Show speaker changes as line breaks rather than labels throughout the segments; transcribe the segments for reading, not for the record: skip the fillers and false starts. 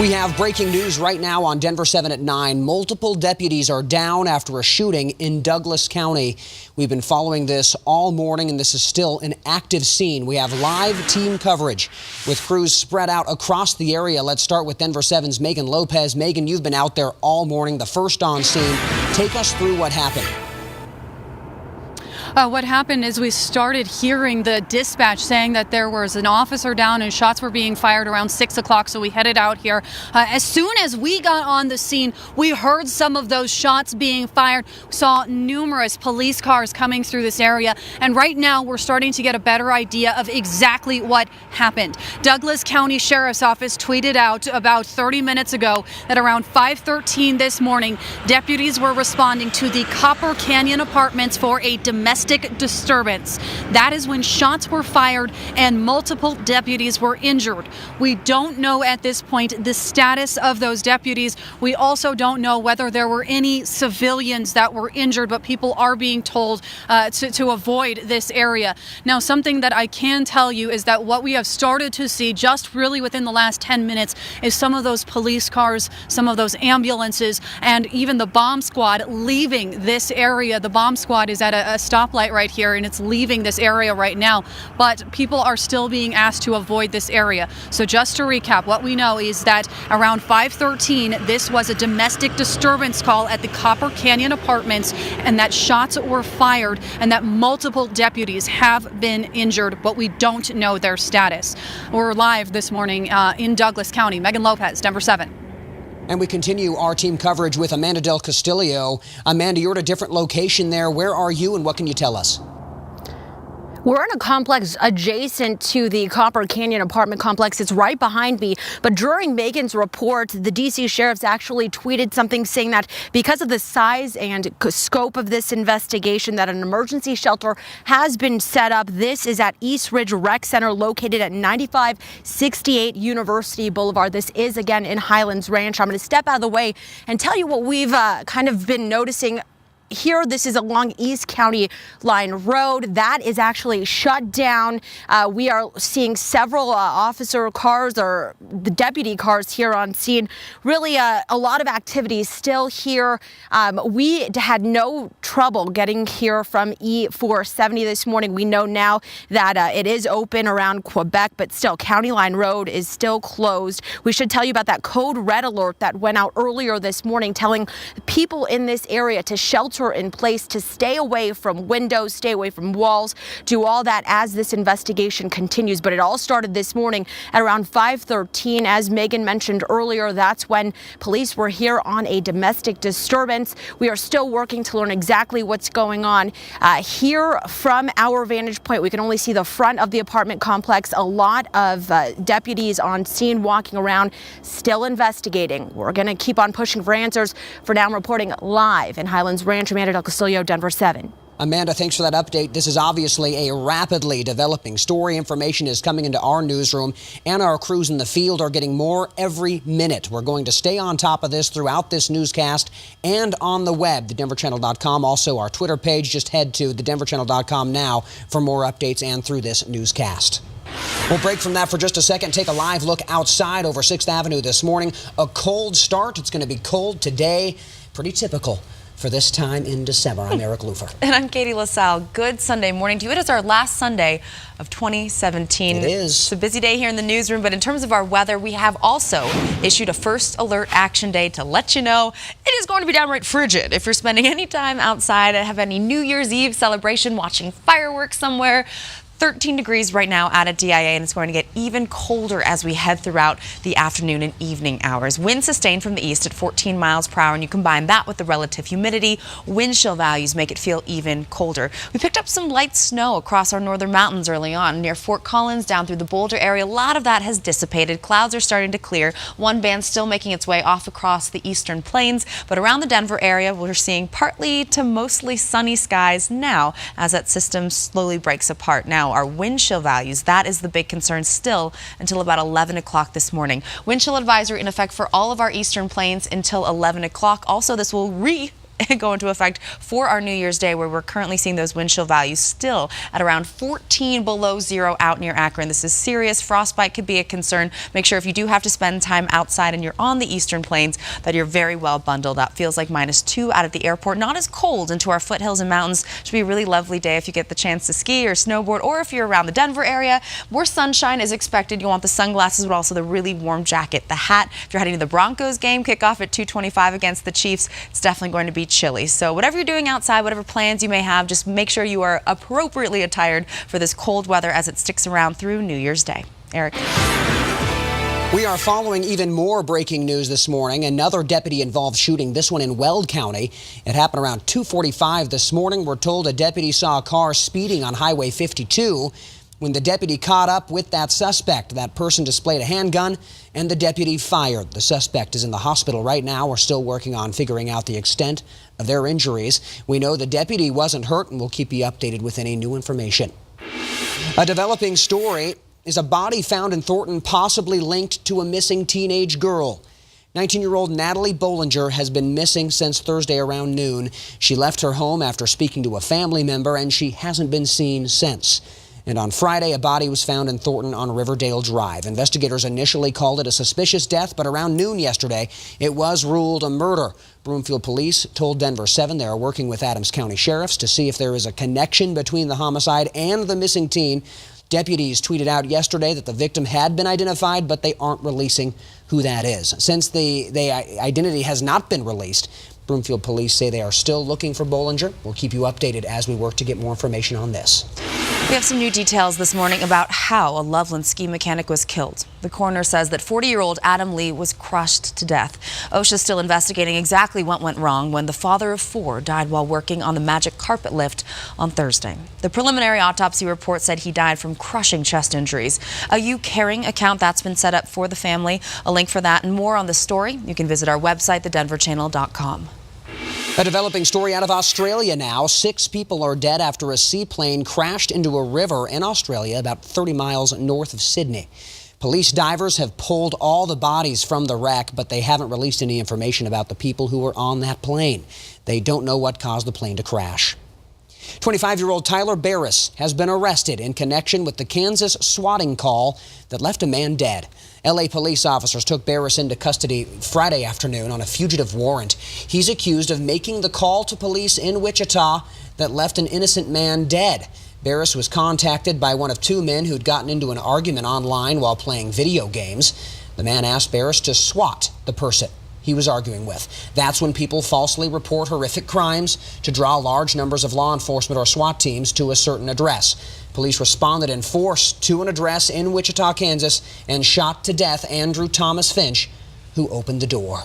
We have breaking news right now on Denver7 at 9. Multiple deputies are down after a shooting in Douglas County. We've been following this all morning, and this is still an active scene. We have live team coverage with crews spread out across the area. Let's start with Denver7's Megan Lopez. Megan, you've been out there all morning, the first on scene. Take us through what happened.
What happened is we started hearing the dispatch saying that there was an officer down and shots were being fired around 6 o'clock. So we headed out here. As soon as we got on the scene, we heard some of those shots being fired. We saw numerous police cars coming through this area. And right now we're starting to get a better idea of exactly what happened. Douglas County Sheriff's Office tweeted out about 30 minutes ago that around 5:13 this morning, deputies were responding to the Copper Canyon apartments for a domestic disturbance. That is when shots were fired and multiple deputies were injured. We don't know at this point the status of those deputies. We also don't know whether there were any civilians that were injured, but people are being told to avoid this area. Now, something that I can tell you is that what we have started to see just really within the last 10 minutes is some of those police cars, some of those ambulances, and even the bomb squad leaving this area. The bomb squad is at a stoplight right here, and it's leaving this area right now, but people are still being asked to avoid this area. So just to recap, what we know is that around 5:13, this was a domestic disturbance call at the Copper Canyon apartments, and that shots were fired and that multiple deputies have been injured, but we don't know their status. We're live this morning in Douglas County. Megan Lopez, Denver7.
And we continue our team coverage with Amanda Del Castillo. Amanda, you're at a different location there. Where are you and what can you tell us?
We're in a complex adjacent to the Copper Canyon apartment complex. It's right behind me. But during Megan's report, the D.C. sheriffs actually tweeted something saying that because of the size and scope of this investigation, that an emergency shelter has been set up. This is at East Ridge Rec Center, located at 9568 University Boulevard. This is, again, in Highlands Ranch. I'm going to step out of the way and tell you what we've kind of been noticing here. This is along East County Line Road. That is actually shut down. We are seeing several officer cars or the deputy cars here on scene. Really a lot of activity still here. We had no trouble getting here from E470 this morning. We know now that it is open around Quebec, but still County Line Road is still closed. We should tell you about that code red alert that went out earlier this morning, telling people in this area to shelter in place, to stay away from windows, stay away from walls, do all that as this investigation continues. But it all started this morning at around 5:13. As Megan mentioned earlier, that's when police were here on a domestic disturbance. We are still working to learn exactly what's going on. Here from our vantage point, we can only see the front of the apartment complex. A lot of deputies on scene walking around, still investigating. We're going to keep on pushing for answers. For now, I'm reporting live in Highlands Ranch. Amanda Del Castillo, Denver7.
Amanda, thanks for that update. This is obviously a rapidly developing story. Information is coming into our newsroom, and our crews in the field are getting more every minute. We're going to stay on top of this throughout this newscast and on the web, thedenverchannel.com. Also, our Twitter page. Just head to thedenverchannel.com now for more updates and through this newscast. We'll break from that for just a second. Take a live look outside over 6th Avenue this morning. A cold start. It's going to be cold today. Pretty typical for this time in December. I'm Eric Lufer.
And I'm Katie LaSalle. Good Sunday morning to you. It is our last Sunday of 2017.
It is.
It's a busy day here in the newsroom, but in terms of our weather, we have also issued a first alert action day to let you know it is going to be downright frigid. If you're spending any time outside and have any New Year's Eve celebration, watching fireworks somewhere, 13 degrees right now out at DIA, and it's going to get even colder as we head throughout the afternoon and evening hours. Wind sustained from the east at 14 miles per hour, and you combine that with the relative humidity, wind chill values make it feel even colder. We picked up some light snow across our northern mountains early on near Fort Collins, down through the Boulder area. A lot of that has dissipated. Clouds are starting to clear. One band still making its way off across the eastern plains, but around the Denver area, we're seeing partly to mostly sunny skies now as that system slowly breaks apart. Now, our wind chill values, that is the big concern still until about 11 o'clock this morning. Wind chill advisory in effect for all of our eastern plains until 11 o'clock. Also, this will go into effect for our New Year's Day, where we're currently seeing those wind chill values still at around 14 below zero out near Akron. This is serious. Frostbite could be a concern. Make sure if you do have to spend time outside and you're on the eastern plains that you're very well bundled up. Feels like -2 out at the airport. Not as cold into our foothills and mountains. Should be a really lovely day if you get the chance to ski or snowboard, or if you're around the Denver area. More sunshine is expected. You want the sunglasses, but also the really warm jacket. The hat, if you're heading to the Broncos game, kickoff at 2:25 against the Chiefs, it's definitely going to be chilly. So whatever you're doing outside, whatever plans you may have, just make sure you are appropriately attired for this cold weather as it sticks around through New Year's Day. Eric.
We are following even more breaking news this morning. Another deputy-involved shooting, this one in Weld County. It happened around 2:45 this morning. We're told a deputy saw a car speeding on Highway 52. When the deputy caught up with that suspect, that person displayed a handgun and the deputy fired. The suspect is in the hospital right now. We're still working on figuring out the extent of their injuries. We know the deputy wasn't hurt, and we'll keep you updated with any new information. A developing story is a body found in Thornton possibly linked to a missing teenage girl. 19-year-old Natalie Bollinger has been missing since Thursday around noon. She left her home after speaking to a family member, and she hasn't been seen since. And on Friday, a body was found in Thornton on Riverdale Drive. Investigators initially called it a suspicious death, but around noon yesterday, it was ruled a murder. Broomfield police told Denver7 they are working with Adams County sheriffs to see if there is a connection between the homicide and the missing teen. Deputies tweeted out yesterday that the victim had been identified, but they aren't releasing who that is. Since the identity has not been released, Broomfield police say they are still looking for Bollinger. We'll keep you updated as we work to get more information on this.
We have some new details this morning about how a Loveland ski mechanic was killed. The coroner says that 40-year-old Adam Lee was crushed to death. OSHA's still investigating exactly what went wrong when the father of 4 died while working on the Magic Carpet lift on Thursday. The preliminary autopsy report said he died from crushing chest injuries. A You Caring account that's been set up for the family. A link for that and more on the story, you can visit our website, thedenverchannel.com.
A developing story out of Australia now. 6 people are dead after a seaplane crashed into a river in Australia about 30 miles north of Sydney. Police divers have pulled all the bodies from the wreck, but they haven't released any information about the people who were on that plane. They don't know what caused the plane to crash. 25-year-old Tyler Barris has been arrested in connection with the Kansas swatting call that left a man dead. L.A. police officers took Barris into custody Friday afternoon on a fugitive warrant. He's accused of making the call to police in Wichita that left an innocent man dead. Barris was contacted by one of 2 men who'd gotten into an argument online while playing video games. The man asked Barris to swat the person he was arguing with. That's when people falsely report horrific crimes to draw large numbers of law enforcement or SWAT teams to a certain address. Police responded in force to an address in Wichita, Kansas, and shot to death Andrew Thomas Finch, who opened the door.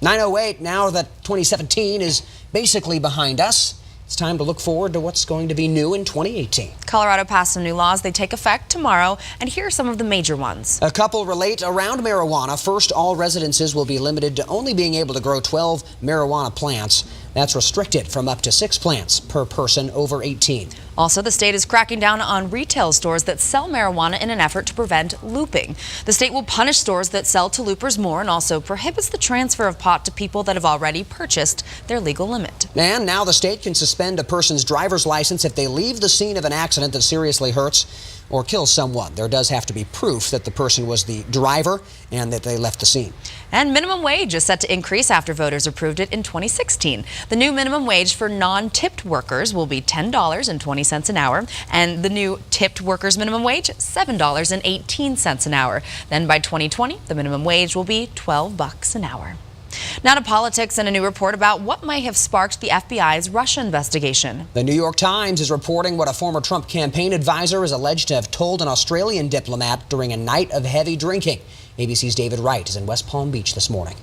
9:08, now that 2017 is basically behind us, it's time to look forward to what's going to be new in 2018.
Colorado passed some new laws. They take effect tomorrow, and here are some of the major ones.
A couple relate around marijuana. First, all residences will be limited to only being able to grow 12 marijuana plants. That's restricted from up to 6 plants per person over 18.
Also, the state is cracking down on retail stores that sell marijuana in an effort to prevent looping. The state will punish stores that sell to loopers more and also prohibits the transfer of pot to people that have already purchased their legal limit.
And now the state can suspend a person's driver's license if they leave the scene of an accident that seriously hurts or kills someone. There does have to be proof that the person was the driver and that they left the scene.
And minimum wage is set to increase after voters approved it in 2016. The new minimum wage for non-tipped workers will be $10.20 an hour, and the new tipped workers minimum wage, $7.18 an hour. Then by 2020, the minimum wage will be $12 an hour. Now to politics and a new report about what might have sparked the FBI's Russia investigation.
The New York Times is reporting what a former Trump campaign advisor is alleged to have told an Australian diplomat during a night of heavy drinking. ABC's David Wright is in West Palm Beach this morning.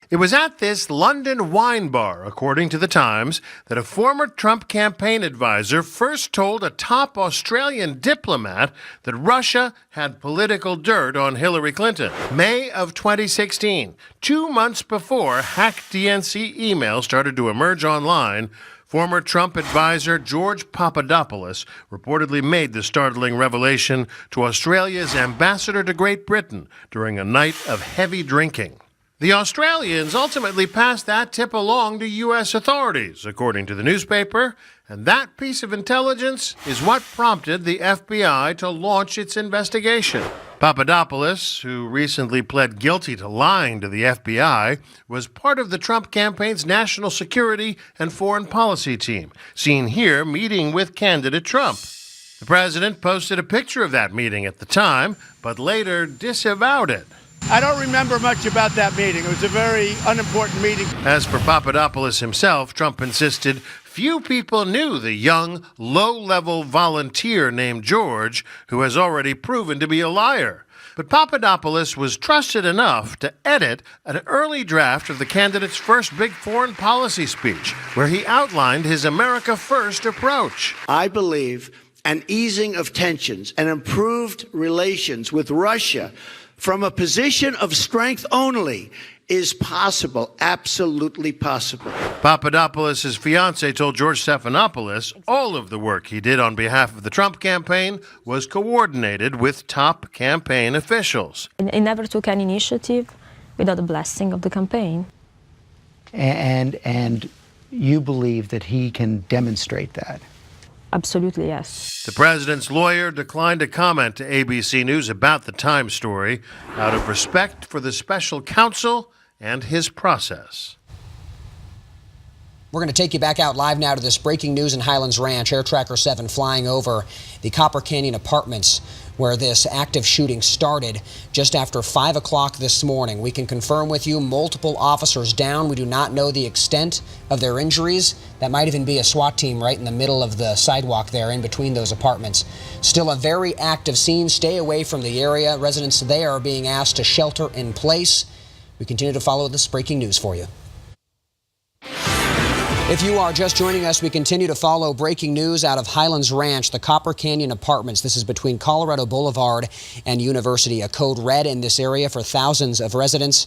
It was at this London wine bar, according to the Times, that a former Trump campaign advisor first told a top Australian diplomat that Russia had political dirt on Hillary Clinton. May of 2016, 2 months before hacked DNC emails started to emerge online, former Trump advisor George Papadopoulos reportedly made the startling revelation to Australia's ambassador to Great Britain during a night of heavy drinking. The Australians ultimately passed that tip along to U.S. authorities, according to the newspaper, and that piece of intelligence is what prompted the FBI to launch its investigation. Papadopoulos, who recently pled guilty to lying to the FBI, was part of the Trump campaign's national security and foreign policy team, seen here meeting with candidate Trump. The president posted a picture of that meeting at the time, but later disavowed it.
I don't remember much about that meeting. It was a very unimportant meeting.
As for Papadopoulos himself, Trump insisted few people knew the young, low-level volunteer named George, who has already proven to be a liar. But Papadopoulos was trusted enough to edit an early draft of the candidate's first big foreign policy speech, where he outlined his America First approach.
I believe an easing of tensions and improved relations with Russia from a position of strength only is possible, absolutely possible.
Papadopoulos' fiancée told George Stephanopoulos all of the work he did on behalf of the Trump campaign was coordinated with top campaign officials.
I never took any initiative without the blessing of the campaign.
And you believe that he can demonstrate that?
Absolutely, yes.
The president's lawyer declined to comment to ABC News about the Times story out of respect for the special counsel and his process.
We're going to take you back out live now to this breaking news in Highlands Ranch. Air Tracker 7 flying over the Copper Canyon Apartments where this active shooting started just after 5 o'clock this morning. We can confirm with you multiple officers down. We do not know the extent of their injuries. That might even be a SWAT team right in the middle of the sidewalk there in between those apartments. Still a very active scene. Stay away from the area. Residents there are being asked to shelter in place. We continue to follow this breaking news for you. If you are just joining us, we continue to follow breaking news out of Highlands Ranch, the Copper Canyon Apartments. This is between Colorado Boulevard and University. A code red in this area for thousands of residents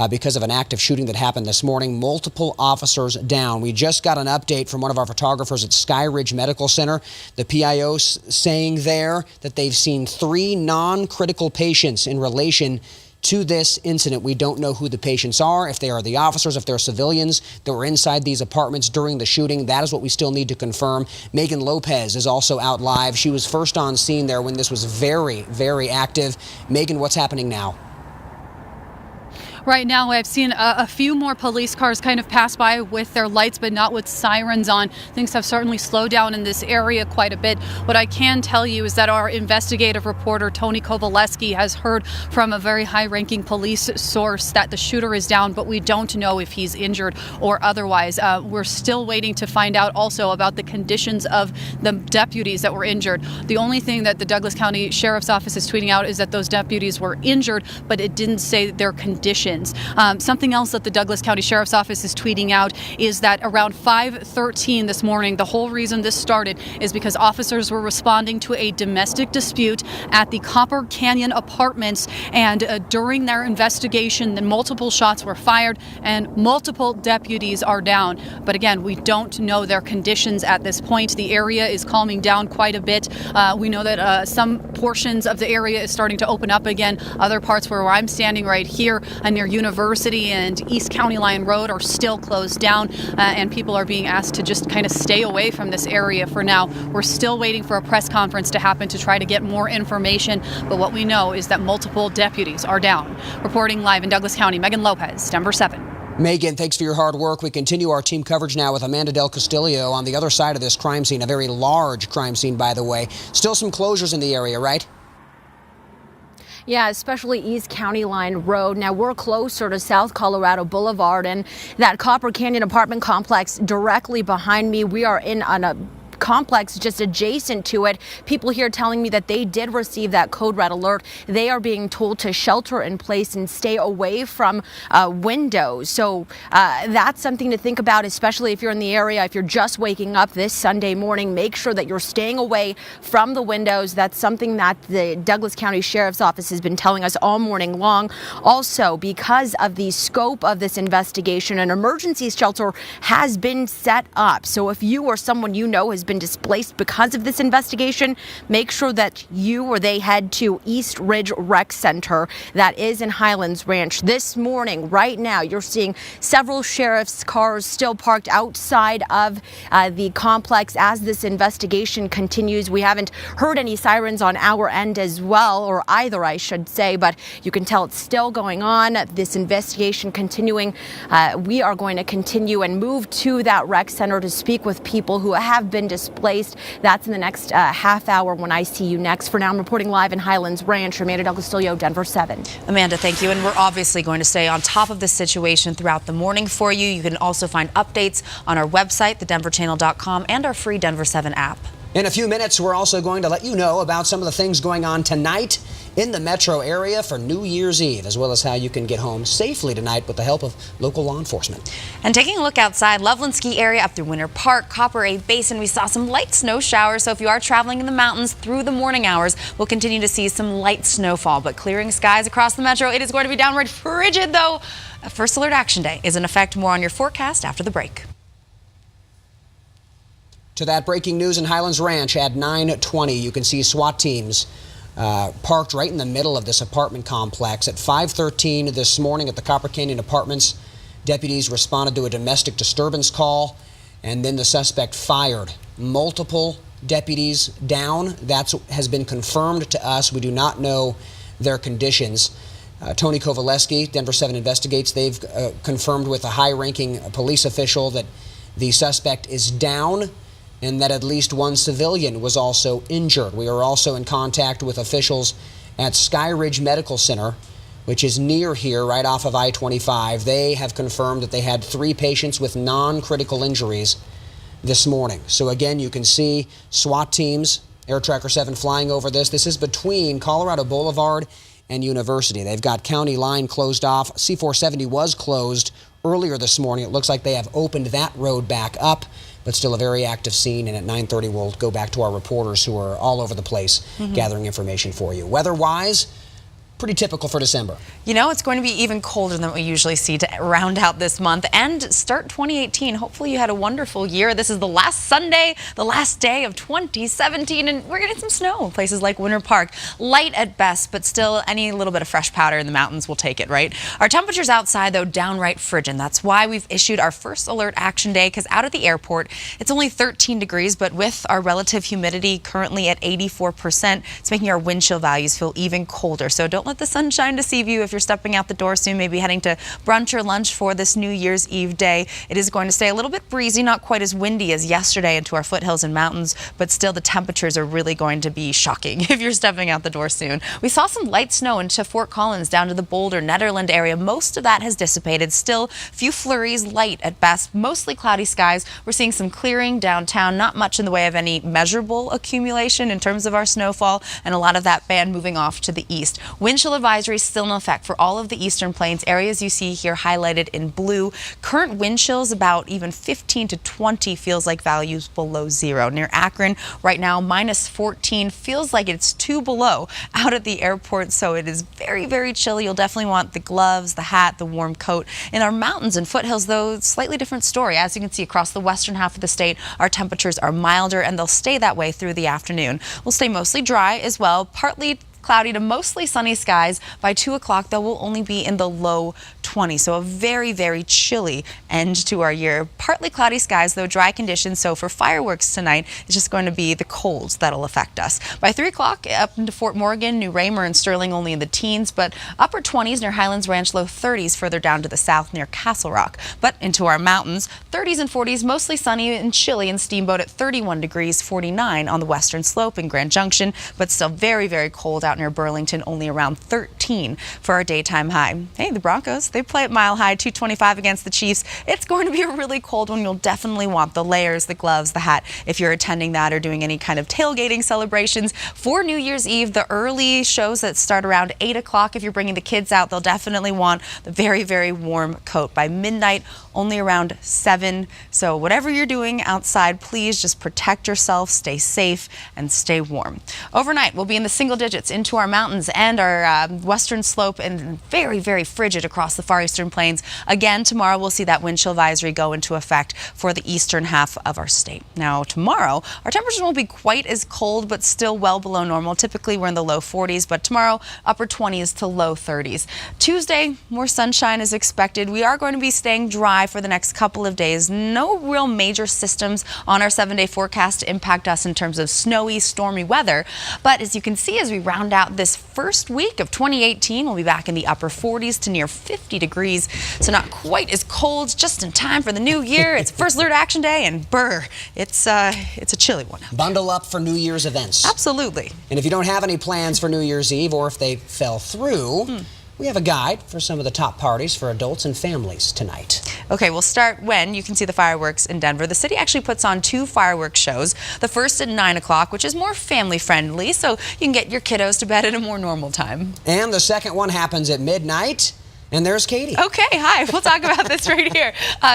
because of an active shooting that happened this morning. Multiple officers down. We just got an update from one of our photographers at Sky Ridge Medical Center. The PIO saying there that they've seen 3 non-critical patients in relation to this incident. We don't know who the patients are, if they are the officers, if they're civilians that were inside these apartments during the shooting. That is what we still need to confirm. Megan Lopez is also out live. She was first on scene there when this was very, very active. Megan, what's happening now?
Right now, I've seen a few more police cars kind of pass by with their lights, but not with sirens on. Things have certainly slowed down in this area quite a bit. What I can tell you is that our investigative reporter, Tony Kowaleski, has heard from a very high-ranking police source that the shooter is down, but we don't know if he's injured or otherwise. We're still waiting to find out also about the conditions of the deputies that were injured. The only thing that the Douglas County Sheriff's Office is tweeting out is that those deputies were injured, but it didn't say their condition. Something else that the Douglas County Sheriff's Office is tweeting out is that around 5:13 this morning, the whole reason this started is because officers were responding to a domestic dispute at the Copper Canyon Apartments, and during their investigation, then multiple shots were fired and multiple deputies are down. But again, we don't know their conditions at this point. The area is calming down quite a bit. We know that some portions of the area is starting to open up again. Other parts where I'm standing right here near University and East County Line Road are still closed down, and people are being asked to just kind of stay away from this area for now. We're still waiting for a press conference to happen to try to get more information, but what we know is that multiple deputies are down. Reporting live in Douglas County, Megan Lopez, Denver 7.
Megan, thanks for your hard work. We continue our team coverage now with Amanda Del Castillo on the other side of this crime scene, a very large crime scene, by the way. Still some closures in the area, right?
Yeah, especially East County Line Road. Now we're closer to South Colorado Boulevard and that Copper Canyon apartment complex directly behind me. We are in on a complex just adjacent to it. People here telling me that they did receive that code red alert. They are being told to shelter in place and stay away from windows. So that's something to think about, especially if you're in the area. If you're just waking up this Sunday morning, make sure that you're staying away from the windows. That's something that the Douglas County Sheriff's Office has been telling us all morning long. Also, because of the scope of this investigation, an emergency shelter has been set up. So if you or someone you know has been displaced because of this investigation, make sure that you or they head to East Ridge Rec Center that is in Highlands Ranch. This morning, right now, you're seeing several sheriff's cars still parked outside of the complex as this investigation continues. We haven't heard any sirens on our end as well, or either, I should say, but you can tell it's still going on. This investigation continuing. We are going to continue and move to that rec center to speak with people who have been displaced. That's in the next half hour when I see you next. For now, I'm reporting live in Highlands Ranch. Amanda Del Castillo, Denver 7.
Amanda, thank you. And we're obviously going to stay on top of this situation throughout the morning for you. You can also find updates on our website, thedenverchannel.com, and our free Denver 7 app.
In a few minutes, we're also going to let you know about some of the things going on tonight in the metro area for New Year's Eve, as well as how you can get home safely tonight with the help of local law enforcement.
And taking a look outside, Loveland Ski Area up through Winter Park, Copper A Basin, we saw some light snow showers. So if you are traveling in the mountains through the morning hours, we'll continue to see some light snowfall. But clearing skies across the metro, it is going to be downright frigid, though. A First Alert Action Day is in effect. More on your forecast after the break.
To that breaking news in Highlands Ranch at 9:20, you can see SWAT teams parked right in the middle of this apartment complex. At 5:13 this morning at the Copper Canyon Apartments, deputies responded to a domestic disturbance call, and then the suspect fired. Multiple deputies down. That has been confirmed to us. We do not know their conditions. Tony Kovaleski, Denver 7 Investigates, they've confirmed with a high-ranking police official that the suspect is down and that at least one civilian was also injured. We are also in contact with officials at Sky Ridge Medical Center, which is near here, right off of I-25. They have confirmed that they had 3 patients with non-critical injuries this morning. So again, you can see SWAT teams, Air Tracker 7 flying over this. This is between Colorado Boulevard and University. They've got County Line closed off. C-470 was closed earlier this morning. It looks like they have opened that road back up, but still a very active scene. And at 9:30, we'll go back to our reporters who are all over the place gathering information for you. Weather-wise, pretty typical for December.
You know, it's going to be even colder than we usually see to round out this month and start 2018. Hopefully you had a wonderful year. This is the last Sunday, the last day of 2017, and we're getting some snow in places like Winter Park. Light at best, but still any little bit of fresh powder in the mountains will take it, right? Our temperatures outside, though, downright frigid. That's why we've issued our First Alert Action Day, because out at the airport, it's only 13 degrees, but with our relative humidity currently at 84%, it's making our wind chill values feel even colder. So don't let the sunshine deceive you if you're stepping out the door soon, maybe heading to brunch or lunch for this New Year's Eve day. It is going to stay a little bit breezy, not quite as windy as yesterday into our foothills and mountains, but still the temperatures are really going to be shocking if you're stepping out the door soon. We saw some light snow into Fort Collins down to the Boulder, Nederland area. Most of that has dissipated. Still, few flurries, light at best, mostly cloudy skies. We're seeing some clearing downtown, not much in the way of any measurable accumulation in terms of our snowfall, and a lot of that band moving off to the east. Wind chill advisory still in effect for all of the eastern plains areas you see here highlighted in blue. Current wind chills about even 15 to 20 feels like values below zero. Near Akron right now, -14 feels like it's 2 below out at the airport, so it is very, very chilly. You'll definitely want the gloves, the hat, the warm coat. In our mountains and foothills, though, slightly different story. As you can see across the western half of the state, our temperatures are milder and they'll stay that way through the afternoon. We'll stay mostly dry as well, partly cloudy to mostly sunny skies. By 2 o'clock, though, we'll only be in the low 20s, so a very, very chilly end to our year. Partly cloudy skies, though, dry conditions, so for fireworks tonight, it's just going to be the colds that'll affect us. By 3 o'clock, up into Fort Morgan, New Raymer, and Sterling only in the teens, but upper 20s near Highlands Ranch, low 30s further down to the south near Castle Rock. But into our mountains, 30s and 40s, mostly sunny and chilly in Steamboat at 31 degrees, 49 on the western slope in Grand Junction, but still very, very cold out near Burlington, only around 13 for our daytime high. Hey, the Broncos, they play at Mile High, 225 against the Chiefs. It's going to be a really cold one. You'll definitely want the layers, the gloves, the hat if you're attending that or doing any kind of tailgating celebrations. For New Year's Eve, the early shows that start around 8 o'clock, if you're bringing the kids out, they'll definitely want the very, very warm coat. By midnight, only around 7. So whatever you're doing outside, please just protect yourself, stay safe, and stay warm. Overnight, we'll be in the single digits into into our mountains and our western slope, and very, very frigid across the far eastern plains. Again, tomorrow we'll see that wind chill advisory go into effect for the eastern half of our state. Now, tomorrow, our temperatures won't be quite as cold, but still well below normal. Typically, we're in the low 40s, but tomorrow, upper 20s to low 30s. Tuesday, more sunshine is expected. We are going to be staying dry for the next couple of days. No real major systems on our 7-day forecast to impact us in terms of snowy, stormy weather. But as you can see, as we round out this first week of 2018, we'll be back in the upper 40s to near 50 degrees. So not quite as cold, just in time for the new year. It's First Alert Action Day, and it's a chilly one.
Bundle up for New Year's events.
Absolutely.
And if you don't have any plans for New Year's Eve, or if they fell through, we have a guide for some of the top parties for adults and families tonight.
Okay, we'll start when you can see the fireworks in Denver. The city actually puts on 2 fireworks shows. The first at 9 o'clock, which is more family friendly, so you can get your kiddos to bed at a more normal time.
And the second one happens at midnight. And there's Katie.
Okay, hi. We'll talk about this right here.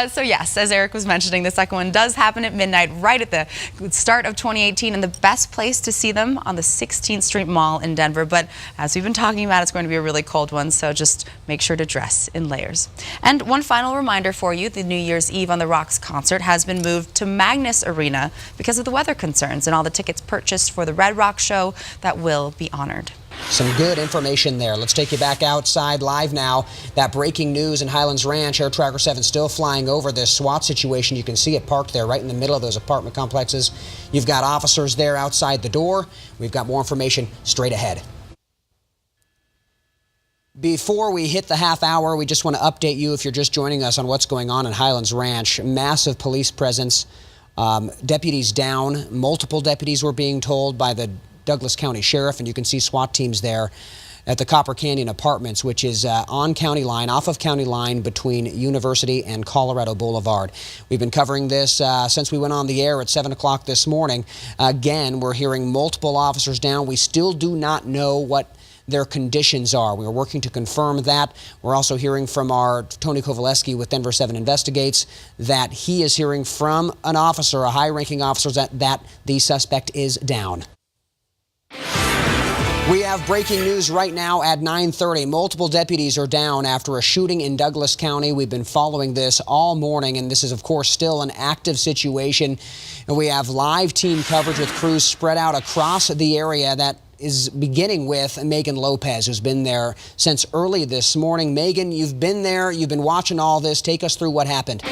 So yes, as Eric was mentioning, the second one does happen at midnight, right at the start of 2018, and the best place to see them on the 16th Street Mall in Denver. But as we've been talking about, it's going to be a really cold one, so just make sure to dress in layers. And one final reminder for you, the New Year's Eve on the Rocks concert has been moved to Magnus Arena because of the weather concerns, and all the tickets purchased for the Red Rock show that will be honored.
Some good information there. Let's take you back outside live now. That breaking news in Highlands Ranch. Air Tracker 7 still flying over this SWAT situation. You can see it parked there right in the middle of those apartment complexes. You've got officers there outside the door. We've got more information straight ahead. Before we hit the half hour, we just want to update you if you're just joining us on what's going on in Highlands Ranch. Massive police presence. Deputies down. Multiple deputies were being told by the Douglas County Sheriff, and you can see SWAT teams there at the Copper Canyon Apartments, which is on County Line, off of County Line between University and Colorado Boulevard. We've been covering this since we went on the air at 7 o'clock this morning. Again, we're hearing multiple officers down. We still do not know what their conditions are. We are working to confirm that. We're also hearing from our Tony Kovaleski with Denver7 Investigates that he is hearing from an officer, a high-ranking officer, that the suspect is down. We have breaking news right now at 9:30. Multiple deputies are down after a shooting in Douglas County. We've been following this all morning, and this is, of course, still an active situation. And we have live team coverage with crews spread out across the area. That is beginning with Megan Lopez, who's been there since early this morning. Megan, you've been there. You've been watching all this. Take us through what happened.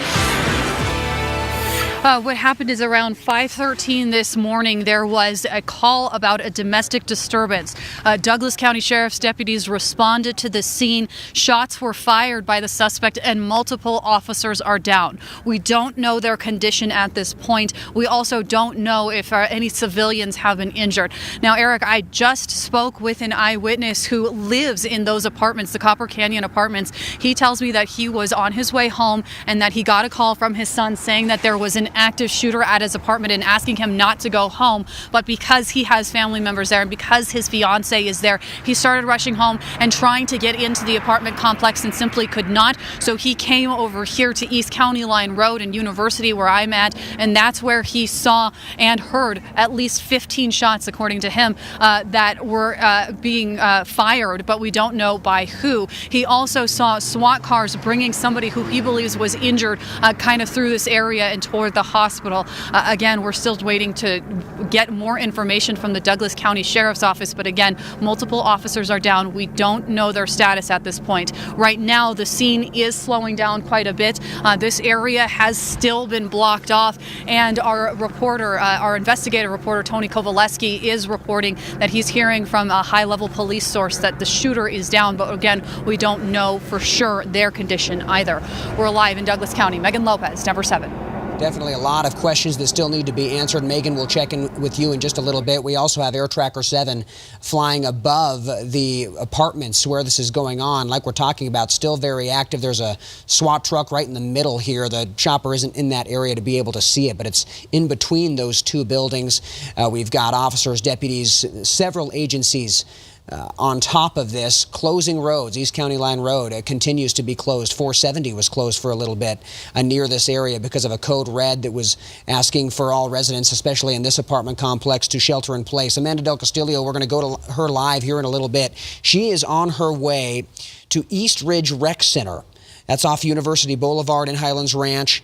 What happened is around 5:13 this morning, there was a call about a domestic disturbance. Douglas County Sheriff's deputies responded to the scene. Shots were fired by the suspect and multiple officers are down. We don't know their condition at this point. We also don't know if any civilians have been injured. Now, Eric, I just spoke with an eyewitness who lives in those apartments, the Copper Canyon Apartments. He tells me that he was on his way home and that he got a call from his son saying that there was an active shooter at his apartment and asking him not to go home. But because he has family members there and because his fiance is there, he started rushing home and trying to get into the apartment complex and simply could not. So he came over here to East County Line Road and University, where I'm at, and that's where he saw and heard at least 15 shots, according to him, that were being fired, but we don't know by who. He also saw SWAT cars bringing somebody who he believes was injured kind of through this area and toward the hospital. Again, we're still waiting to get more information from the Douglas County Sheriff's Office, but again, multiple officers are down. We don't know their status at this point. Right now, the scene is slowing down quite a bit. This area has still been blocked off, and our reporter, our investigative reporter, Tony Kovaleski, is reporting that he's hearing from a high-level police source that the shooter is down, but again, we don't know for sure their condition either. We're live in Douglas County. Megan Lopez, Denver7.
Definitely a lot of questions that still need to be answered. Megan, we'll check in with you in just a little bit. We also have Air Tracker 7 flying above the apartments where this is going on. Like we're talking about, still very active. There's a SWAT truck right in the middle here. The chopper isn't in that area to be able to see it, but it's in between those two buildings. We've got officers, deputies, several agencies On top of this, closing roads. East County Line Road continues to be closed. 470 was closed for a little bit near this area because of a code red that was asking for all residents, especially in this apartment complex, to shelter in place. Amanda Del Castillo, we're going to go to her live here in a little bit. She is on her way to East Ridge Rec Center. That's off University Boulevard in Highlands Ranch.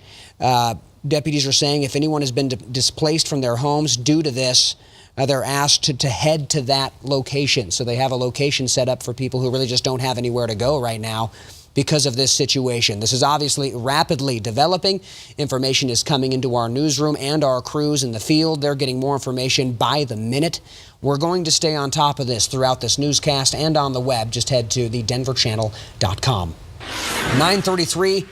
Deputies are saying if anyone has been displaced from their homes due to this, they're asked to head to that location. So they have a location set up for people who really just don't have anywhere to go right now because of this situation. This is obviously rapidly developing. Information is coming into our newsroom and our crews in the field. They're getting more information by the minute. We're going to stay on top of this throughout this newscast and on the web. Just head to thedenverchannel.com. 9:33.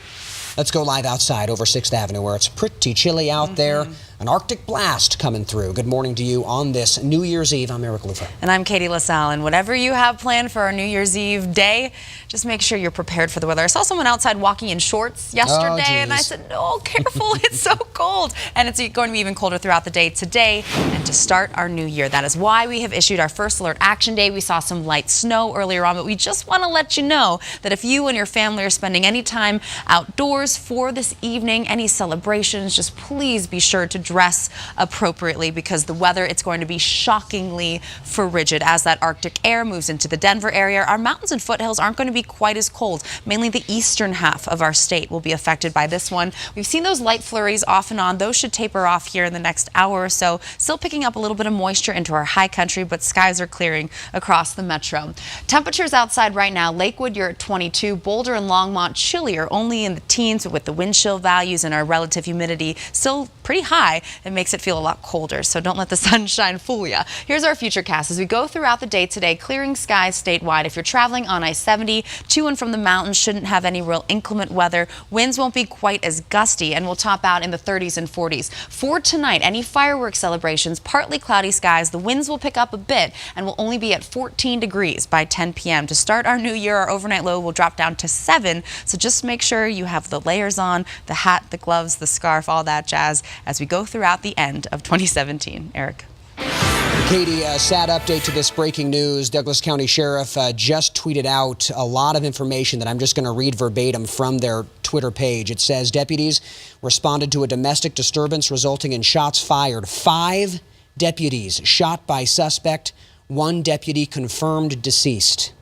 Let's go live outside over 6th Avenue where it's pretty chilly out there. An Arctic blast coming through. Good morning to you on this New Year's Eve. I'm Eric Lufer.
And I'm Katie LaSalle. And whatever you have planned for our New Year's Eve day, just make sure you're prepared for the weather. I saw someone outside walking in shorts yesterday, and I said, no, careful, it's so cold. And it's going to be even colder throughout the day today and to start our new year. That is why we have issued our first alert action day. We saw some light snow earlier on, but we just want to let you know that if you and your family are spending any time outdoors for this evening, any celebrations, just please be sure to dress appropriately because the weather, it's going to be shockingly frigid as that Arctic air moves into the Denver area. Our mountains and foothills aren't going to be quite as cold. Mainly the eastern half of our state will be affected by this one. We've seen those light flurries off and on. Those should taper off here in the next hour or so. Still picking up a little bit of moisture into our high country, but skies are clearing across the metro. Temperatures outside right now, Lakewood, you're at 22. Boulder and Longmont, chillier, only in the teens with the wind chill values and our relative humidity still pretty high. It makes it feel a lot colder, so don't let the sunshine fool you. Here's our futurecast as we go throughout the day today. Clearing skies statewide. If you're traveling on I-70 to and from the mountains, shouldn't have any real inclement weather. Winds won't be quite as gusty and will top out in the 30s and 40s. For tonight, any fireworks celebrations, partly cloudy skies. The winds will pick up a bit and will only be at 14 degrees by 10 p.m. To start our new year, our overnight low will drop down to 7, so just make sure you have the layers on, the hat, the gloves, the scarf, all that jazz as we go throughout the end of 2017. Eric.
Katie, a sad update to this breaking news. Douglas County Sheriff just tweeted out a lot of information that I'm just going to read verbatim from their Twitter page. It says deputies responded to a domestic disturbance resulting in shots fired. 5 deputies shot by suspect. 1 deputy confirmed deceased.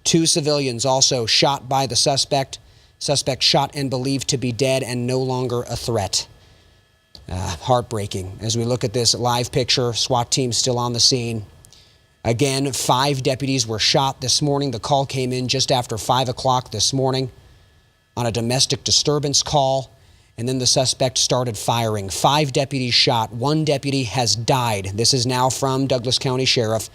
2 civilians also shot by the suspect. Suspect shot and believed to be dead and no longer a threat. Heartbreaking. As we look at this live picture, SWAT team still on the scene. Again, 5 deputies were shot this morning. The call came in just after 5 o'clock this morning on a domestic disturbance call, and then the suspect started firing. 5 deputies shot. 1 deputy has died. This is now from Douglas County Sheriff.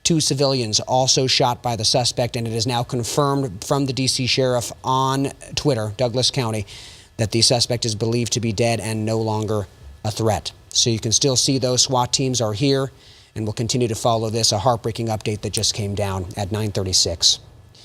2 civilians also shot by the suspect, and it is now confirmed from the D.C. Sheriff on Twitter, Douglas County, that the suspect is believed to be dead and no longer a threat. So you can still see those SWAT teams are here, and we'll continue to follow this. A heartbreaking update that just came down at 9:36.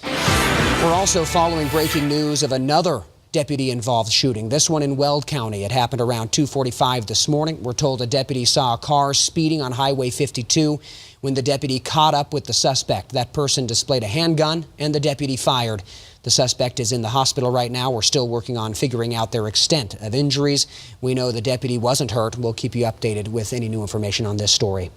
We're also following breaking news of another deputy-involved shooting. This one in Weld County. It happened around 2:45 this morning. We're told a deputy saw a car speeding on Highway 52 when the deputy caught up with the suspect. That person displayed a handgun, and the deputy fired. The suspect is in the hospital right now. We're still working on figuring out their extent of injuries. We know the deputy wasn't hurt. We'll keep you updated with any new information on this story.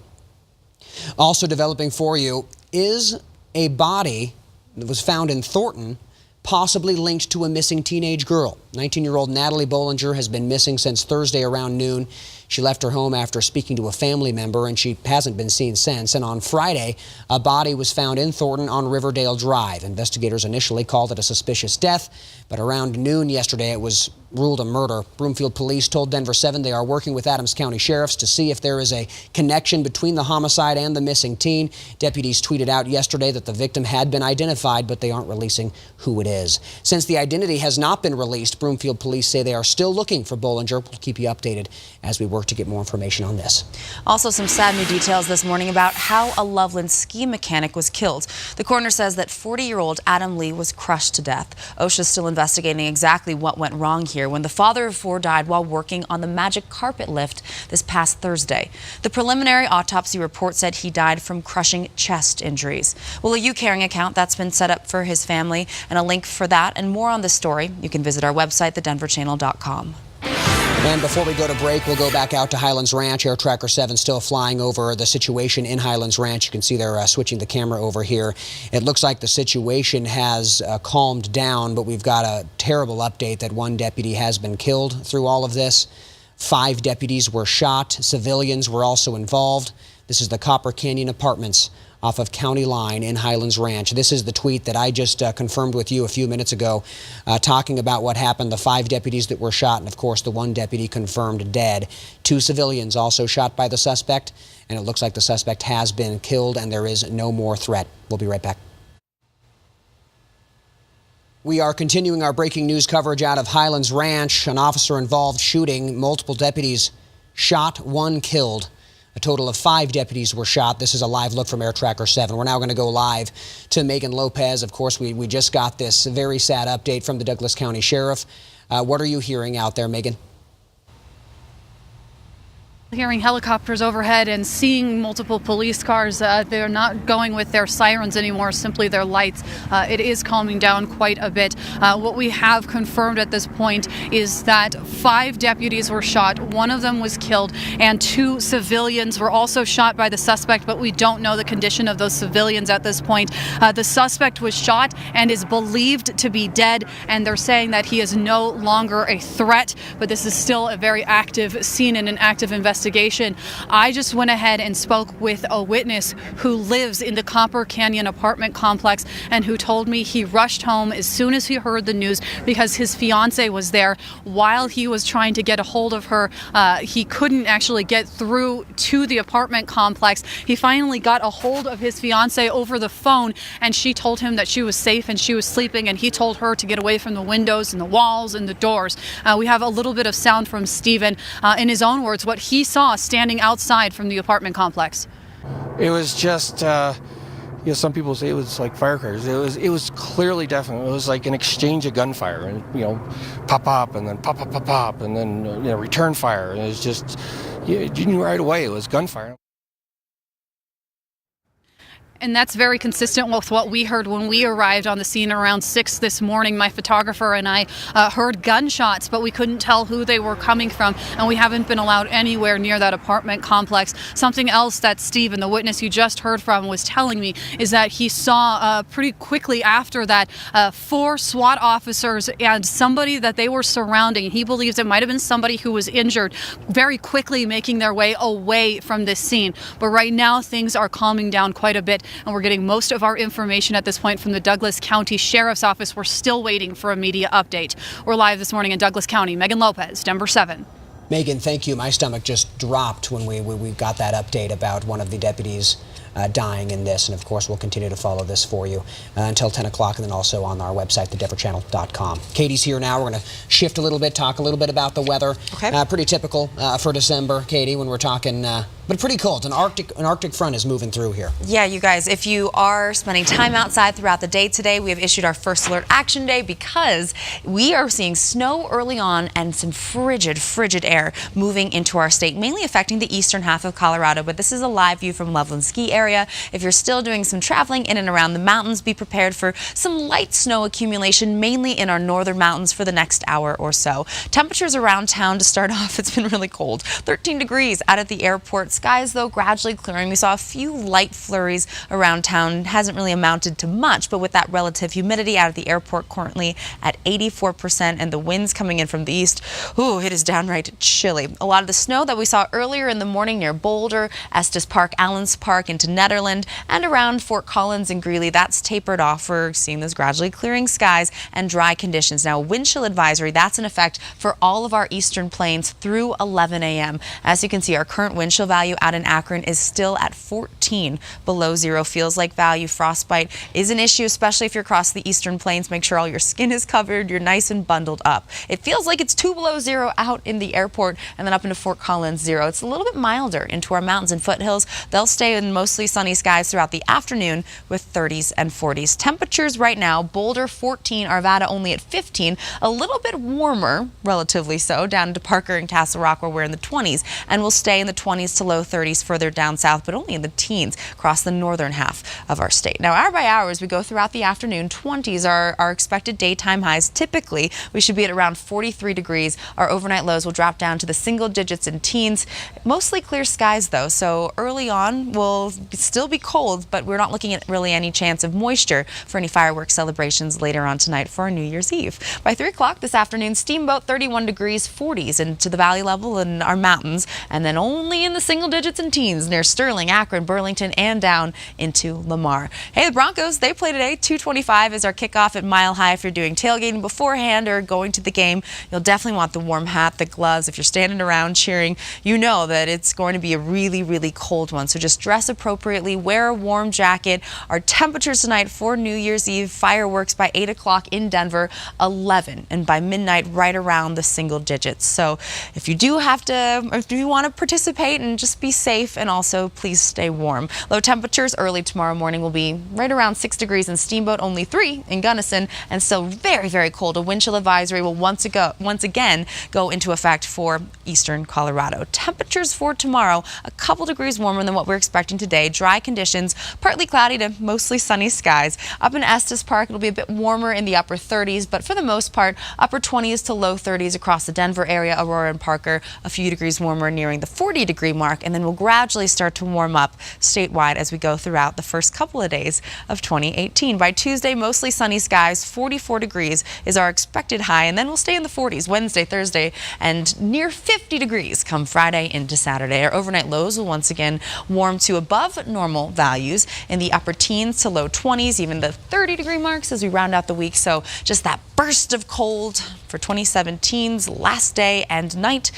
Also developing for you is a body that was found in Thornton, possibly linked to a missing teenage girl. 19-year-old Natalie Bollinger has been missing since Thursday around noon. She left her home after speaking to a family member, and she hasn't been seen since. And on Friday, a body was found in Thornton on Riverdale Drive. Investigators initially called it a suspicious death, but around noon yesterday, it was ruled a murder. Broomfield police told Denver7 they are working with Adams County sheriffs to see if there is a connection between the homicide and the missing teen. Deputies tweeted out yesterday that the victim had been identified, but they aren't releasing who it is. Since the identity has not been released, Broomfield police say they are still looking for Bollinger. We'll keep you updated as we work work to get more information on this.
Also, some sad new details this morning about how a Loveland ski mechanic was killed. The coroner says that 40-year-old Adam Lee was crushed to death. OSHA is still investigating exactly what went wrong here when the father of 4 died while working on the Magic Carpet lift this past Thursday. The preliminary autopsy report said he died from crushing chest injuries. Well, a U-Caring account that's been set up for his family, and a link for that and more on this story, you can visit our website, thedenverchannel.com.
And before we go to break, we'll go back out to Highlands Ranch. Air Tracker 7 still flying over the situation in Highlands Ranch. You can see they're switching the camera over here. It looks like the situation has calmed down, but we've got a terrible update that 1 deputy has been killed through all of this. 5 deputies were shot. Civilians were also involved. This is the Copper Canyon Apartments off of County Line in Highlands Ranch. This is the tweet that I just confirmed with you a few minutes ago, talking about what happened, the 5 deputies that were shot, and of course the 1 deputy confirmed dead. 2 civilians also shot by the suspect, and it looks like the suspect has been killed and there is no more threat. We'll be right back. We are continuing our breaking news coverage out of Highlands Ranch. An officer-involved shooting, multiple deputies shot, 1 killed. A total of 5 deputies were shot. This is a live look from Air Tracker 7. We're now going to go live to Megan Lopez. Of course, we just got this very sad update from the Douglas County Sheriff. What are you hearing out there, Megan?
Hearing helicopters overhead and seeing multiple police cars. They're not going with their sirens anymore, simply their lights. It is calming down quite a bit. What we have confirmed at this point is that 5 deputies were shot, 1 of them was killed, and 2 civilians were also shot by the suspect, but we don't know the condition of those civilians at this point. The suspect was shot and is believed to be dead, and they're saying that he is no longer a threat, but this is still a very active scene and an active investigation. I just went ahead and spoke with a witness who lives in the Copper Canyon apartment complex and who told me he rushed home as soon as he heard the news because his fiance was there. While he was trying to get a hold of her, he couldn't actually get through to the apartment complex. He finally got a hold of his fiance over the phone, and she told him that she was safe and she was sleeping, and he told her to get away from the windows and the walls and the doors. We have a little bit of sound from Stephen. In his own words, what he saw standing outside from the apartment complex.
It was just, some people say it was like firecrackers. It was clearly definite. It was like an exchange of gunfire, and pop pop, and then pop pop pop pop, and then return fire. And it was just, you knew right away it was gunfire.
And that's very consistent with what we heard when we arrived on the scene around 6 this morning. My photographer and I heard gunshots, but we couldn't tell who they were coming from, and we haven't been allowed anywhere near that apartment complex. Something else that Stephen, the witness you just heard from, was telling me is that he saw pretty quickly after that 4 SWAT officers and somebody that they were surrounding. He believes it might have been somebody who was injured, very quickly making their way away from this scene. But right now, things are calming down quite a bit, and we're getting most of our information at this point from the Douglas County Sheriff's Office. We're still waiting for a media update. We're live this morning in Douglas County. Megan Lopez, Denver 7.
Megan, thank you. My stomach just dropped when we got that update about one of the deputies dying in this. And of course, we'll continue to follow this for you until 10 o'clock, and then also on our website, thedenverchannel.com. Katie's here now. We're going to shift a little bit, talk a little bit about the weather.
Okay.
Pretty typical for December, Katie, when we're talking, but pretty cold. An Arctic front is moving through here.
Yeah, you guys, if you are spending time outside throughout the day today, we have issued our first alert action day because we are seeing snow early on and some frigid air moving into our state, mainly affecting the eastern half of Colorado. But this is a live view from Loveland Ski Area. If you're still doing some traveling in and around the mountains, be prepared for some light snow accumulation, mainly in our northern mountains for the next hour or so. Temperatures around town to start off, it's been really cold. 13 degrees out at the airport. Skies, though, gradually clearing. We saw a few light flurries around town. It hasn't really amounted to much, but with that relative humidity out at the airport currently at 84% and the winds coming in from the east, ooh, it is downright chilly. A lot of the snow that we saw earlier in the morning near Boulder, Estes Park, Allens Park, into Netherland, and around Fort Collins and Greeley, that's tapered off. We're seeing those gradually clearing skies and dry conditions. Now, wind chill advisory, that's in effect for all of our eastern plains through 11 a.m. As you can see, our current wind chill value out in Akron is still at 14 14 below zero. Feels like value. Frostbite is an issue, especially if you're across the eastern plains. Make sure all your skin is covered. You're nice and bundled up. It feels like it's 2 below zero out in the airport, and then up into Fort Collins, 0. It's a little bit milder into our mountains and foothills. They'll stay in mostly sunny skies throughout the afternoon with 30s and 40s. Temperatures right now, Boulder 14, Arvada only at 15. A little bit warmer, relatively so, down into Parker and Castle Rock where we're in the 20s, and we'll stay in the 20s to low 30s further down south, but only in the teens across the northern half of our state. Now, hour by hour as we go throughout the afternoon, 20s are our expected daytime highs. Typically, we should be at around 43 degrees. Our overnight lows will drop down to the single digits and teens. Mostly clear skies, though, so early on will still be cold, but we're not looking at really any chance of moisture for any fireworks celebrations later on tonight for our New Year's Eve. By 3 o'clock this afternoon, Steamboat 31 degrees, 40s into the valley level in our mountains, and then only in the single digits and teens near Sterling, Akron, Burlington, and down into Lamar. Hey, the Broncos, they play today. 2:25 is our kickoff at Mile High. If you're doing tailgating beforehand or going to the game, you'll definitely want the warm hat, the gloves. If you're standing around cheering, you know that it's going to be a really, really cold one. So just dress appropriately, wear a warm jacket. Our temperatures tonight for New Year's Eve, fireworks by 8 o'clock in Denver, 11, and by midnight right around the single digits. So if you do have to, if you want to participate and just be safe, and also please stay warm. Low temperatures early tomorrow morning will be right around 6 degrees in Steamboat, only 3 in Gunnison, and still very, very cold. A wind chill advisory will once again go into effect for eastern Colorado. Temperatures for tomorrow, a couple degrees warmer than what we're expecting today. Dry conditions, partly cloudy to mostly sunny skies. Up in Estes Park, it'll be a bit warmer in the upper 30s, but for the most part, upper 20s to low 30s across the Denver area, Aurora and Parker, a few degrees warmer nearing the 40-degree mark, and then we'll gradually start to warm up statewide as we go throughout the first couple of days of 2018. By Tuesday, mostly sunny skies, 44 degrees is our expected high, and then we'll stay in the 40s Wednesday, Thursday, and near 50 degrees come Friday into Saturday. Our overnight lows will once again warm to above normal values in the upper teens to low 20s, even the 30-degree marks as we round out the week. So just that burst of cold for 2017's last day and night,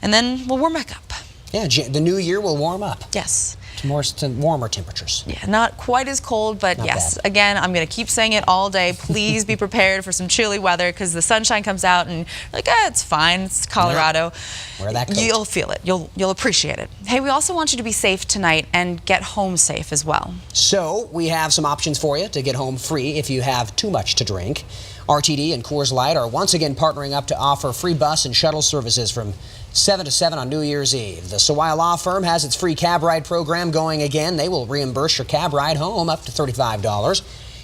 and then we'll warm back up.
Yeah, the new year will warm up.
Yes.
To warmer temperatures.
Yeah, not quite as cold, but
Not
yes.
bad.
Again, I'm going to keep saying it all day. Please be prepared for some chilly weather, because the sunshine comes out and you're like, it's fine. It's Colorado.
Yeah. Wear that coat.
You'll feel it. You'll appreciate it. Hey, we also want you to be safe tonight and get home safe as well.
So we have some options for you to get home free if you have too much to drink. RTD and Coors Light are once again partnering up to offer free bus and shuttle services from 7 to 7 on New Year's Eve. The Sawaya Law Firm has its free cab ride program going again. They will reimburse your cab ride home up to $35.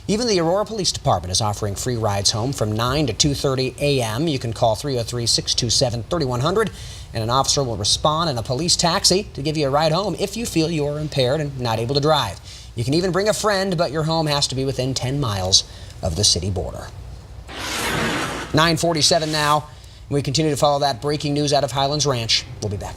Even the Aurora Police Department is offering free rides home from 9 to 2:30 a.m. You can call 303-627-3100, and an officer will respond in a police taxi to give you a ride home if you feel you are impaired and not able to drive. You can even bring a friend, but your home has to be within 10 miles of the city border. 9:47 now. We continue to follow that breaking news out of Highlands Ranch. We'll be back.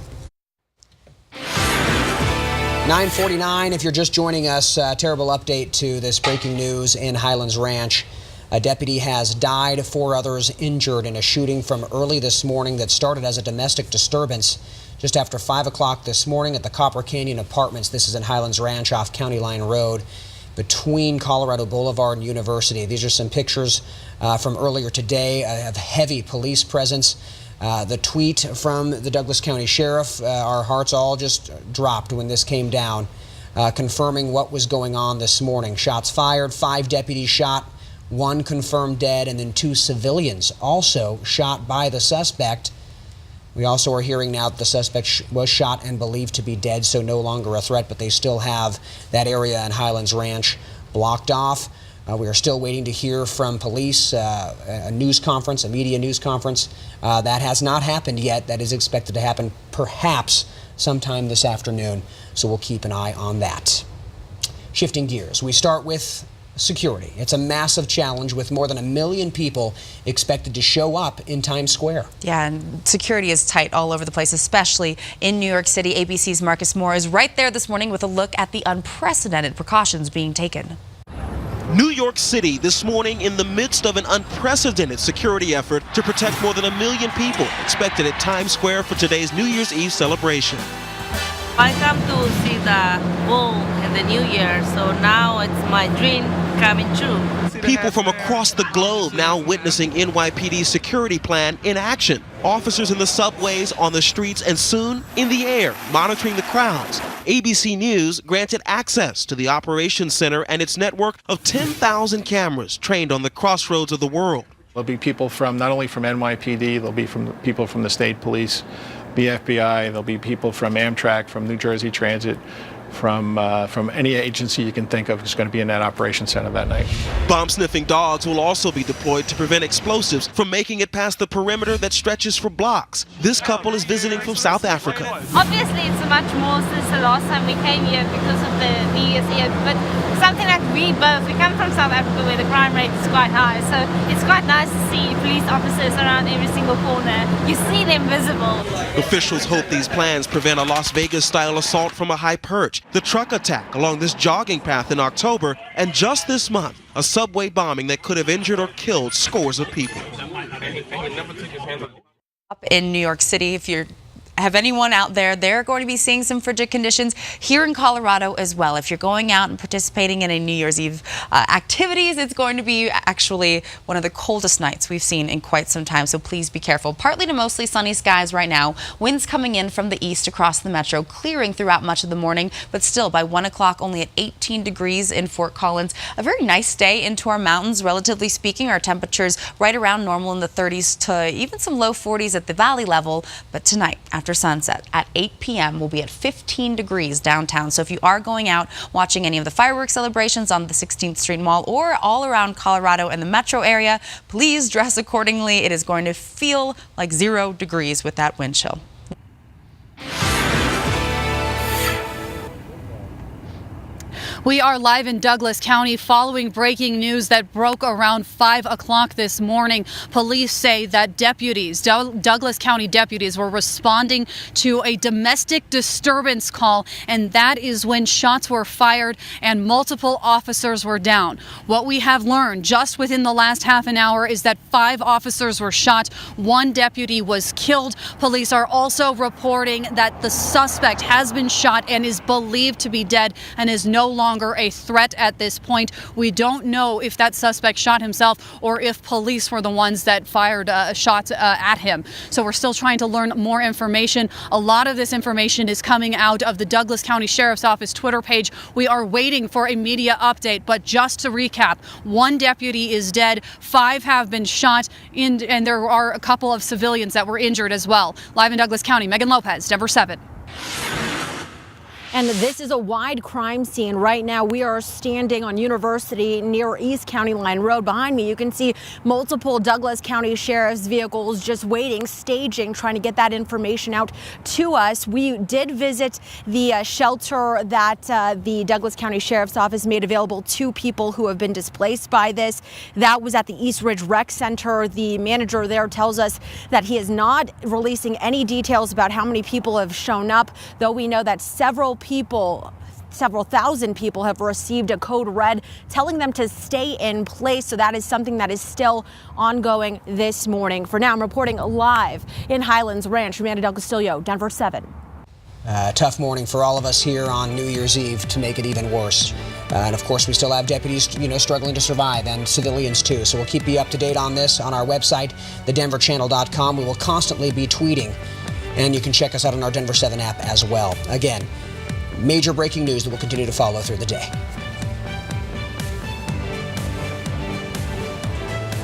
9:49, if you're just joining us, terrible update to this breaking news in Highlands Ranch. A deputy has died, 4 others injured in a shooting from early this morning that started as a domestic disturbance just after 5 o'clock this morning at the Copper Canyon Apartments. This is in Highlands Ranch off County Line Road between Colorado Boulevard and University. These are some pictures from earlier today of heavy police presence. The tweet from the Douglas County Sheriff, our hearts all just dropped when this came down, confirming what was going on this morning. Shots fired, 5 deputies shot, 1 confirmed dead, and then 2 civilians also shot by the suspect. We also are hearing now that the suspect was shot and believed to be dead, so no longer a threat, but they still have that area in Highlands Ranch blocked off. We are still waiting to hear from police, a news conference, a media news conference. That has not happened yet. That is expected to happen perhaps sometime this afternoon, so we'll keep an eye on that. Shifting gears, we start with security. It's a massive challenge with more than 1 million people expected to show up in Times Square. Yeah, and security is tight all over the place, especially in New York City. ABC's Marcus Moore is right there this morning with a look at the unprecedented precautions being taken.
New York City this morning in the midst of an unprecedented security effort to protect more than 1 million people expected at Times Square for today's New Year's Eve celebration.
I come to see the ball in the New Year, so now it's my dream coming true.
People from across the globe now witnessing NYPD's security plan in action. Officers in the subways, on the streets, and soon in the air, monitoring the crowds. ABC News granted access to the operations center and its network of 10,000 cameras trained on the crossroads of the world.
There'll be people from not only from NYPD, there'll be people from the state police, the FBI, there'll be people from Amtrak, from New Jersey Transit, from any agency you can think of is going to be in that operation center that night.
Bomb-sniffing dogs will also be deployed to prevent explosives from making it past the perimeter that stretches for blocks. This couple is visiting from South Africa.
Obviously, it's much more since the last time we came here because of the New Year's Eve, but something like we come from South Africa where the crime rate is quite high, so it's quite nice to see police officers around every single corner. You see them visible.
Officials hope these plans prevent a Las Vegas-style assault from a high perch, the truck attack along this jogging path in October, and just this month, a subway bombing that could have injured or killed scores of people.
Up in New York City, if you have anyone out there, they're going to be seeing some frigid conditions here in Colorado as well. If you're going out and participating in a New Year's Eve activities, it's going to be actually one of the coldest nights we've seen in quite some time, so please be careful. Partly to mostly sunny skies right now. Winds coming in from the east across the metro, clearing throughout much of the morning, but still by 1 o'clock only at 18 degrees in Fort Collins. A very nice day into our mountains, relatively speaking. Our temperatures right around normal in the 30s to even some low 40s at the valley level, but tonight after sunset at 8 p.m. we'll be at 15 degrees downtown. So if you are going out watching any of the fireworks celebrations on the 16th Street Mall or all around Colorado and the metro area, please dress accordingly. It is going to feel like 0 degrees with that wind chill.
We are live in Douglas County following breaking news that broke around 5 o'clock this morning. Police say that Douglas County deputies were responding to a domestic disturbance call, and that is when shots were fired and multiple officers were down. What we have learned just within the last half an hour is that 5 officers were shot, 1 deputy was killed. Police are also reporting that the suspect has been shot and is believed to be dead and is no longer a threat at this point. We don't know if that suspect shot himself or if police were the ones that fired shots at him. So we're still trying to learn more information. A lot of this information is coming out of the Douglas County Sheriff's Office Twitter page. We are waiting for a media update, but just to recap, 1 deputy is dead, 5 have been shot, and there are a couple of civilians that were injured as well. Live in Douglas County, Megan Lopez, Denver 7.
And this is a wide crime scene. Right now, we are standing on University near East County Line Road. Behind me, you can see multiple Douglas County Sheriff's vehicles just waiting, staging, trying to get that information out to us. We did visit the shelter that the Douglas County Sheriff's Office made available to people who have been displaced by this. That was at the East Ridge Rec Center. The manager there tells us that he is not releasing any details about how many people have shown up, though we know that several thousand people have received a code red telling them to stay in place. So that is something that is still ongoing this morning. For now, I'm reporting live in Highlands Ranch. Amanda Del Castillo, Denver 7.
Tough morning for all of us here on New Year's Eve to make it even worse. And of course, we still have deputies, struggling to survive, and civilians too. So we'll keep you up to date on this on our website, thedenverchannel.com. We will constantly be tweeting, and you can check us out on our Denver 7 app as well. Again, major breaking news that will continue to follow through the day.